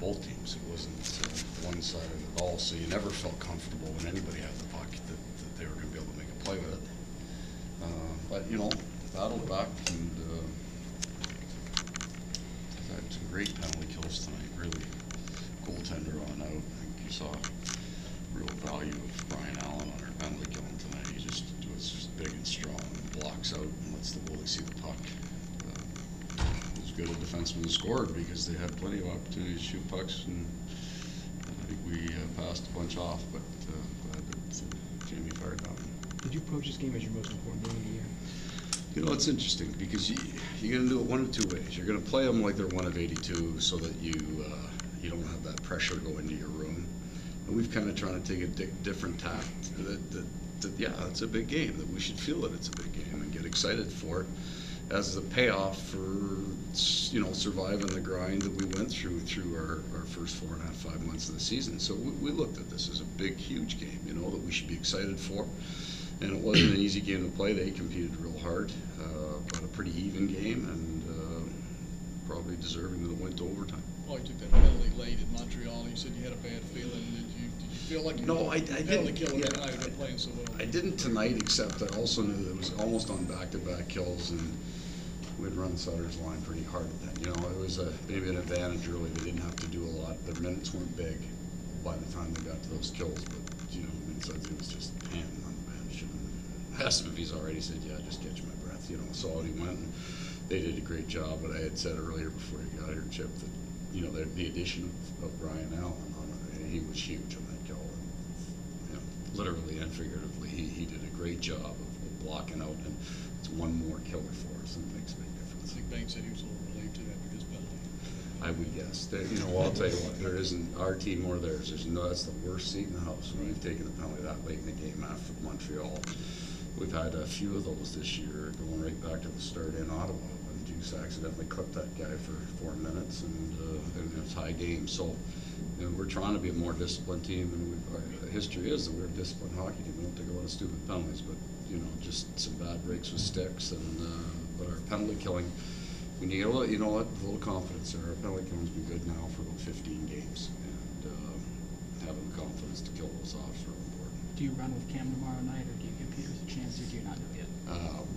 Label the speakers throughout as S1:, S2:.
S1: both teams. It wasn't one-sided at all, so you never felt comfortable when anybody had the puck that they were going to be able to make a play with it. But, you know, battled back and had some great penalty kills tonight, really. Goaltender on out. I think you saw real value of Brian Allen on our penalty killing tonight. He just was just big and strong and blocks out and lets the goalie see the puck. As good a defenseman as scored because they had plenty of opportunities to shoot pucks, and I think we passed a bunch off, but glad that Jamie fired on.
S2: Did you approach this game as your most important game of the year?
S1: You know, it's interesting because you're going to do it one of two ways. You're going to play them like they're one of 82 so that you don't have that pressure go into your room. And we've kind of tried to take a different tact that yeah, it's a big game, that we should feel that it's a big game and get excited for it as the payoff for, you know, surviving the grind that we went through our first 4.5, 5 months of the season. So we looked at this as a big, huge game, you know, that we should be excited for. And it wasn't an easy game to play. They competed real hard, but a pretty even game, and probably deserving that it went to overtime.
S3: Oh, you took that penalty late in Montreal. You said you had a bad feeling. Did you feel like you
S1: I didn't.
S3: Yeah, tonight? You're playing so well.
S1: I didn't tonight, except I also knew that it was almost on back-to-back kills, and we'd run Sutter's line pretty hard at that. You know, it was maybe an advantage early. They didn't have to do a lot. Their minutes weren't big by the time they got to those kills, but you know, I mean, Sudsy was just panning on the bench. And asked him if he's already, said, yeah, just catch my breath. You know, so out he went, and they did a great job. But I had said earlier before he got here, Chip, that you know, the addition of Brian Allen on it, he was huge on that kill. And, you know, literally and figuratively, he did a great job of blocking out, and it's one more killer for us, and it makes a big difference.
S3: I think Banks said he was a little relieved too after his penalty.
S1: I would guess. You know, I'll tell you what, there isn't our team or theirs. That's the worst seat in the house when we've taken a penalty that late in the game after Montreal. We've had a few of those this year, going right back to the start in Ottawa, when Juice accidentally clipped that guy for 4 minutes, and it was high game. So, you know, we're trying to be a more disciplined team, and our history is that we're a disciplined hockey team. We don't take a lot of stupid penalties, but you know, just some bad breaks with sticks, and but our penalty killing. When you get a little, you know what, a little confidence there. Our penalty killing's been good now for about 15 games, and having the confidence to kill those off is really important.
S2: Do you run with Cam tomorrow night, or do you give Peters a chance, or do you not know yet?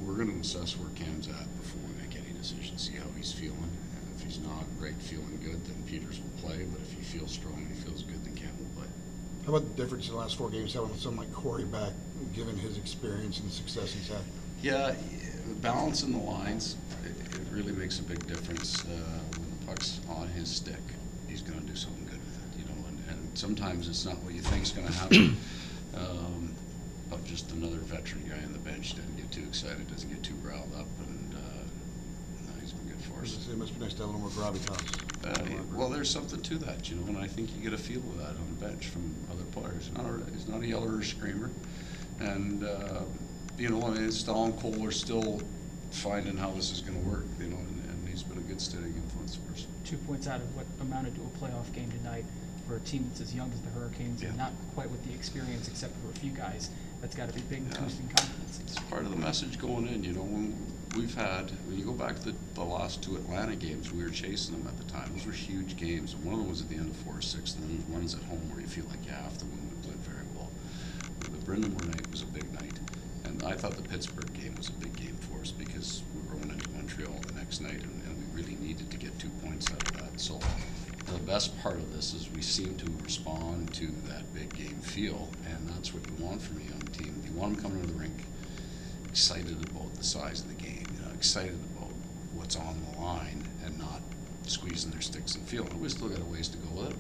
S1: We're going to assess where Cam's at before we make any decision, see how he's feeling. And if he's not great, feeling good, then Peters will play. But if he feels strong and he feels good, then Cam will play.
S4: How about the difference in the last 4 games having someone like Corey back, given his experience and the success he's had?
S1: Yeah, balancing the lines, it really makes a big difference. When the puck's on his stick, he's going to do something good with it, you know. And sometimes it's not what you think is going to happen. But just another veteran guy on the bench doesn't get too excited, doesn't get too riled up, and no, he's been good for us.
S4: It must be nice to have a little more gravitas.
S1: Well, there's something to that, you know, and I think you get a feel of that on the bench from other players. He's not a yeller or a screamer, and you know, I mean, Stahl and Cole are still finding how this is going to work, you know, and he's been a good steadying influence for us.
S2: 2 points out of what amounted to a playoff game tonight for a team that's as young as the Hurricanes,
S1: yeah,
S2: and not quite with the experience except for a few guys. That's got to be big,
S1: yeah,
S2: boosting confidence.
S1: It's part of the message going in, you know. When you go back to the last 2 Atlanta games, we were chasing them at the time. Those were huge games, and one of them was at the end of 4-6, and then there's ones at home where you feel like you have to win. We played very well. But the Brind'Amour night was a big night. And I thought the Pittsburgh game was a big game for us because we were going into Montreal the next night, and we really needed to get 2 points out of that. So the best part of this is we seem to respond to that big game feel, and that's what you want from a young team. You want them coming to the rink excited about the size of the game, you know, excited about what's on the line, and not squeezing their sticks and feeling. We still got a ways to go with it.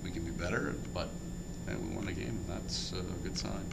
S1: We can be better, but we won the game, and that's a good sign.